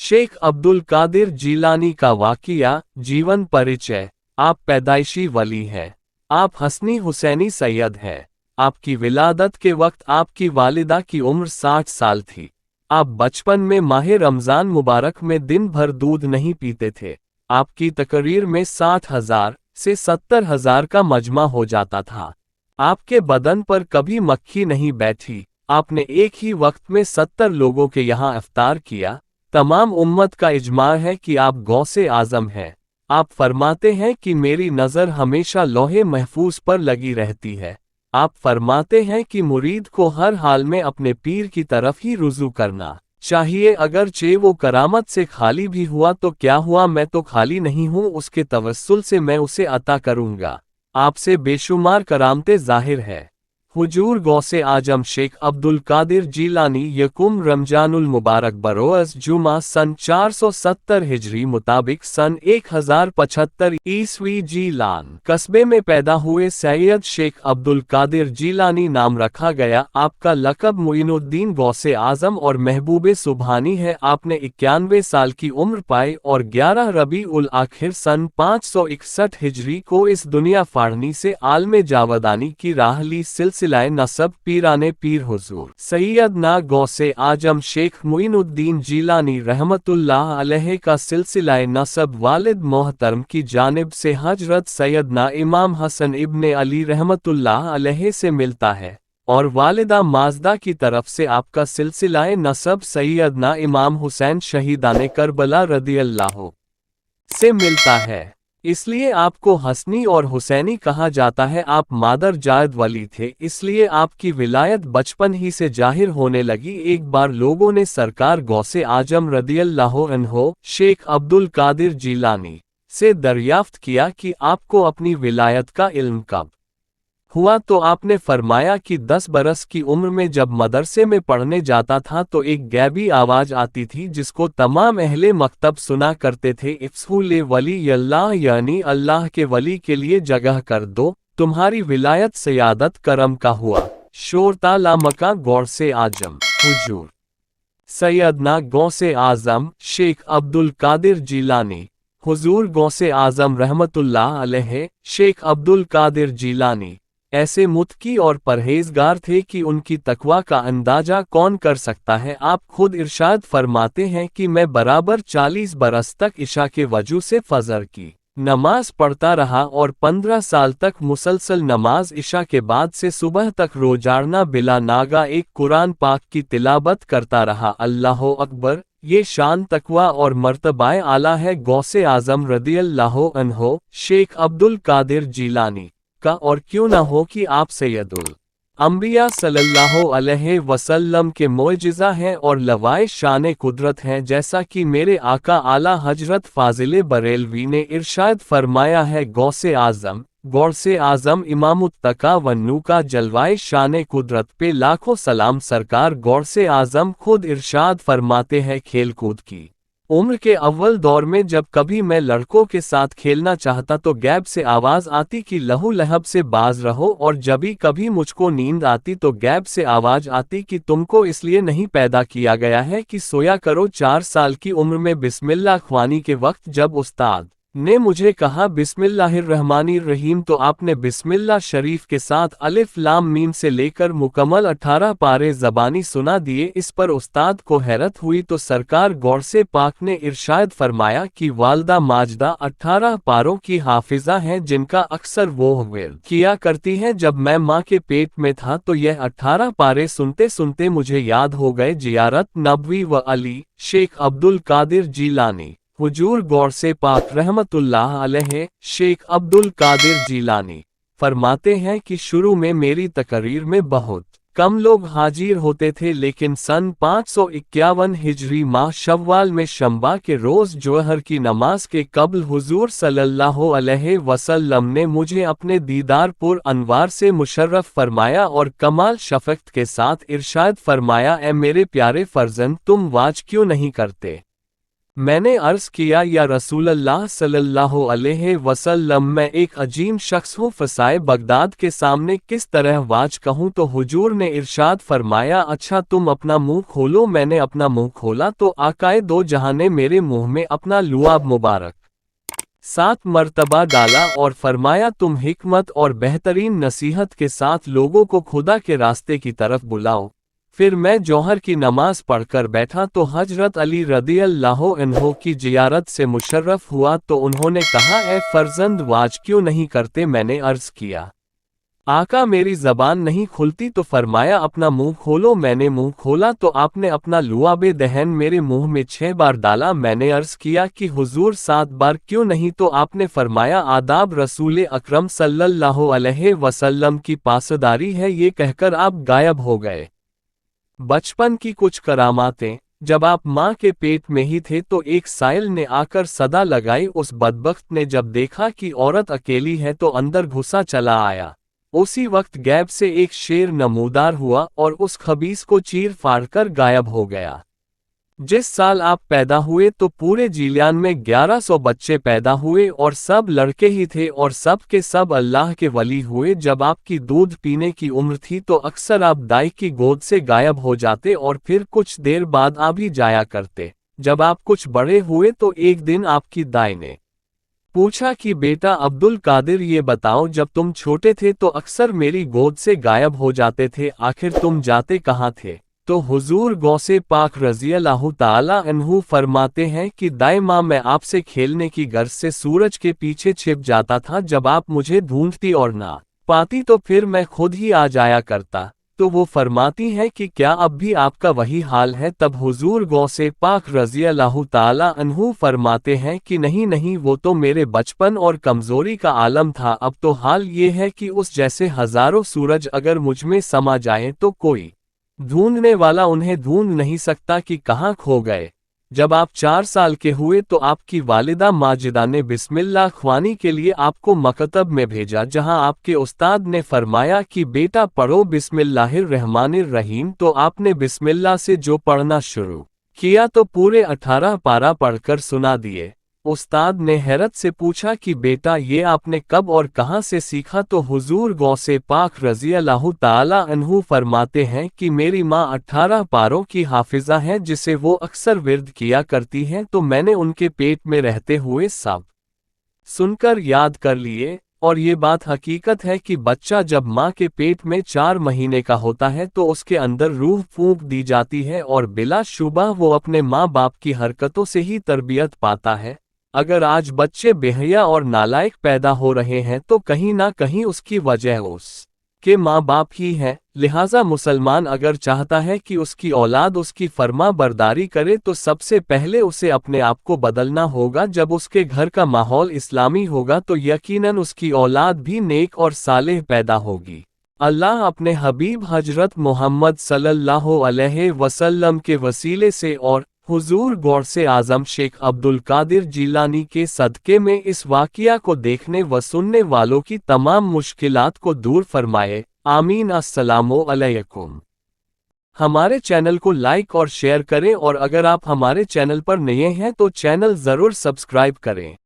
शेख अब्दुल कादिर जीलानी का वाक़िया, जीवन परिचय। आप पैदाइशी वली हैं। आप हसनी हुसैनी सैयद हैं। आपकी विलादत के वक्त आपकी वालिदा की उम्र 60 साल थी। आप बचपन में माह रमज़ान मुबारक में दिन भर दूध नहीं पीते थे। आपकी तकरीर में 60,000 से 70,000 का मजमा हो जाता था। आपके बदन पर कभी मक्खी नहीं बैठी। आपने एक ही वक्त में 70 लोगों के यहाँ इफ्तार किया। तमाम उम्मत का इजमा है कि आप गौसे आज़म हैं। आप फरमाते हैं कि मेरी नज़र हमेशा लौहे महफूज पर लगी रहती है। आप फरमाते हैं कि मुरीद को हर हाल में अपने पीर की तरफ ही रुजू करना चाहिए, अगरचे वो करामत से खाली भी हुआ तो क्या हुआ, मैं तो खाली नहीं हूँ, उसके तवस्सुल से मैं उसे अता करूँगा। आपसे बेशुमार करामतें ज़ाहिर है। हुजूर गौसे आजम शेख अब्दुल कादिर जीलानी यकुम रमजानुल मुबारक बरोज़ जुमा सन 470 हिजरी मुताबिक सन 1075 ईस्वी जीलान कस्बे में पैदा हुए। सैयद शेख अब्दुल कादिर जीलानी नाम रखा गया। आपका लक़ब मुइनुद्दीन गौसे आज़म और महबूबे सुबहानी है। आपने 91 साल की उम्र पाई और 11 रबी उल आखिर सन 561 हिजरी को इस दुनिया फाड़नी से आलमे जावदानी की राह ली। सिलसिलाए नसब पीराने पीर हुजूर सैयदना गौसे आजम शेख मुइनुद्दीन जीलानी रहमतुल्लाह अलैह का सिलसिलाए नसब वालिद मोहतरम की जानिब से हजरत सैयदना इमाम हसन इब्ने अली रहमतुल्लाह अलैह से मिलता है और वालिदा माजदा की तरफ से आपका सिलसिलाए नसब सैयदना इमाम हुसैन शहीदाने करबला रदियल्लाहु से मिलता है। इसलिए आपको हसनी और हुसैनी कहा जाता है। आप मादर जायद वली थे, इसलिए आपकी विलायत बचपन ही से जाहिर होने लगी। एक बार लोगों ने सरकार गौसे आजम रदियल्लाहु अन्हो शेख अब्दुल कादिर जीलानी से दरियाफ्त किया कि आपको अपनी विलायत का इल्म कब हुआ, तो आपने फरमाया कि 10 बरस की उम्र में जब मदरसे में पढ़ने जाता था तो एक गैबी आवाज आती थी जिसको तमाम अहले मकतब सुना करते थे। इफ्सूल वली अल्लाह, यानी अल्लाह के वली के लिए जगह कर दो, तुम्हारी विलायत सयादत करम का हुआ। शोरता लामका गौसे आजम हुजूर सैयदना गौसे आजम शेख अब्दुल कादिर जीलानी हुजूर गौसे आजम रहमतुल्लाह अलैह शेख अब्दुल कादिर जीलानी ऐसे मुत्की और परहेजगार थे कि उनकी तकवा का अंदाजा कौन कर सकता है। आप खुद इरशाद फरमाते हैं कि मैं बराबर 40 बरस तक इशा के वजू से फजर की नमाज पढ़ता रहा और 15 साल तक मुसलसल नमाज इशा के बाद से सुबह तक रोजाना बिला नागा एक कुरान पाक की तिलावत करता रहा। अल्लाह अकबर, ये शान तकवा और मर्तबाए आला है गौसे आजम रदियल्लाहु अन्हो शेख अब्दुल कादिर जीलानी का, और क्यों ना हो कि आप सैयदुल अंबिया सल्लल्लाहु अलैहि वसल्लम के मोअजिज़ा हैं और लवाए शान कुदरत हैं, जैसा कि मेरे आका आला हजरत फाजिल बरेलवी ने इरशाद फरमाया है। गौसे आज़म इमामुत्तका वन्नू का जलवाए शान कुदरत पे लाखों सलाम। सरकार गौसे आज़म खुद इरशाद फरमाते हैं, खेल कूद की उम्र के अव्वल दौर में जब कभी मैं लड़कों के साथ खेलना चाहता तो गैब से आवाज़ आती कि लहू लहब से बाज रहो, और जभी कभी मुझको नींद आती तो गैब से आवाज़ आती कि तुमको इसलिए नहीं पैदा किया गया है कि सोया करो। 4 साल की उम्र में बिस्मिल्लाह ख्वानी के वक्त जब उस्ताद ने मुझे कहा बिस्मिल्लाहिर्रहमानिर्रहीम, तो आपने बिस्मिल्लाह शरीफ के साथ अलिफ लाम मीम से लेकर मुकम्मल 18 पारे ज़बानी सुना दिए। इस पर उस्ताद को हैरत हुई तो सरकार गौसे पाक ने इरशाद फरमाया कि वालदा माजदा 18 पारों की हाफिजा हैं जिनका अक्सर वो विर्द किया करती हैं। जब मैं माँ के पेट में था तो यह 18 पारे सुनते सुनते मुझे याद हो गए। जियारत नबवी व अली शेख अब्दुल कादिर जीलानी हुजूर गौसे पाक रहमतुल्लाह अलैह शेख अब्दुल कादिर जीलानी फरमाते हैं कि शुरू में मेरी तकरीर में बहुत कम लोग हाजिर होते थे, लेकिन सन 551 हिजरी माह शव्वाल में शंबा के रोज़ जोहर की नमाज के कब्ल हुजूर सल्लल्लाहु अलैहि वसल्लम ने मुझे अपने दीदार पुर अनवार से मुशर्रफ फरमाया और कमाल शफ़क़त के साथ इरशाद फरमाया, ए मेरे प्यारे फर्जंद, तुम वाज क्यों नहीं करते? मैंने अर्ज किया, या रसूल अल्लाह सल्लल्लाहु अलैहि वसल्लम, मैं एक अजीम शख्स हूँ, फसाए बगदाद के सामने किस तरह वाज कहूँ? तो हुजूर ने इरशाद फरमाया, अच्छा तुम अपना मुंह खोलो। मैंने अपना मुंह खोला तो आकाए दो जहां ने मेरे मुंह में अपना लुआब मुबारक 7 मर्तबा डाला और फरमाया, तुम हिकमत और बेहतरीन नसीहत के साथ लोगों को खुदा के रास्ते की तरफ बुलाओ। फिर मैं जौहर की नमाज पढ़कर बैठा तो हजरत अली रदियल्लाहु अन्हु की जियारत से मुशर्रफ हुआ, तो उन्होंने कहा, ए फर्जंद वाज क्यों नहीं करते? मैंने अर्ज किया, आका मेरी जबान नहीं खुलती। तो फरमाया, अपना मुंह खोलो। मैंने मुंह खोला तो आपने अपना लुआबे दहन मेरे मुंह में 6 बार डाला। मैंने अर्ज किया कि हुजूर 7 बार क्यों नहीं? तो आपने फरमाया, आदाब रसूल अकरम सल्लल्लाहु अलैहि वसल्लम की पासदारी है। ये कहकर आप गायब हो गए। बचपन की कुछ करामातें। जब आप माँ के पेट में ही थे तो एक साइल ने आकर सदा लगाई। उस बदबख्त ने जब देखा कि औरत अकेली है तो अंदर घुसा चला आया। उसी वक्त गैब से एक शेर नमूदार हुआ और उस खबीस को चीर फाड़ कर गायब हो गया। जिस साल आप पैदा हुए तो पूरे जिलियान में 1100 बच्चे पैदा हुए और सब लड़के ही थे और सब के सब अल्लाह के वली हुए। जब आपकी दूध पीने की उम्र थी तो अक्सर आप दाई की गोद से गायब हो जाते और फिर कुछ देर बाद आ भी जाया करते। जब आप कुछ बड़े हुए तो एक दिन आपकी दाई ने पूछा कि बेटा अब्दुल कादिर, ये बताओ, जब तुम छोटे थे तो अक्सर मेरी गोद से गायब हो जाते थे, आखिर तुम जाते कहाँ थे? तो हुजूर गौसे पाक रज़ियल्लाहु ताला अन्हु फरमाते हैं कि दाइमा मैं आपसे खेलने की गर्ज से सूरज के पीछे छिप जाता था। जब आप मुझे ढूंढती और ना पाती तो फिर मैं खुद ही आ जाया करता। तो वो फरमाती हैं कि क्या अब भी आपका वही हाल है? तब हुजूर गौसे पाक रज़ियल्लाहु ताला अन्हु फरमाते हैं कि नहीं नहीं, वो तो मेरे बचपन और कमजोरी का आलम था। अब तो हाल ये है कि उस जैसे हजारों सूरज अगर मुझ में समा जाएं तो कोई ढूंढने वाला उन्हें ढूंढ नहीं सकता कि कहाँ खो गए। जब आप 4 साल के हुए तो आपकी वालिदा माजिदा ने बिस्मिल्लाह ख्वानी के लिए आपको मकतब में भेजा, जहां आपके उस्ताद ने फरमाया कि बेटा पढ़ो बिस्मिल्लाहिर्रहमानिर्रहीम। तो आपने बिस्मिल्लाह से जो पढ़ना शुरू किया तो पूरे 18 पारा पढ़कर सुना दिए। उस्ताद ने हैरत से पूछा कि बेटा ये आपने कब और कहां से सीखा? तो हुजूर गौसे पाक रज़ियल्लाहु ताला अन्हु फरमाते हैं कि मेरी माँ 18 पारों की हाफिजा है जिसे वो अक्सर विर्द किया करती हैं, तो मैंने उनके पेट में रहते हुए सब सुनकर याद कर लिए। और ये बात हकीकत है कि बच्चा जब माँ के पेट में 4 महीने का होता है तो उसके अंदर रूह फूंक दी जाती है और बिला शुबा वो अपने माँ बाप की हरकतों से ही तरबियत पाता है। अगर आज बच्चे बेहया और नालायक पैदा हो रहे हैं तो कहीं ना कहीं उसकी वजह उसके माँ बाप ही है। लिहाजा मुसलमान अगर चाहता है कि उसकी औलाद उसकी फर्मा बरदारी करे तो सबसे पहले उसे अपने आप को बदलना होगा। जब उसके घर का माहौल इस्लामी होगा तो यकीनन उसकी औलाद भी नेक और सालेह पैदा होगी। अल्लाह अपने हबीब हजरत मोहम्मद सल्लल्लाहु अलैहि वसल्लम के वसीले से और हुजूर गौसे आजम शेख अब्दुल कादिर जिलानी के सदक़े में इस वाक़िया को देखने व सुनने वालों की तमाम मुश्किलात को दूर फरमाए। आमीन। अस्सलामु अलैकुम। हमारे चैनल को लाइक और शेयर करें और अगर आप हमारे चैनल पर नए हैं तो चैनल ज़रूर सब्सक्राइब करें।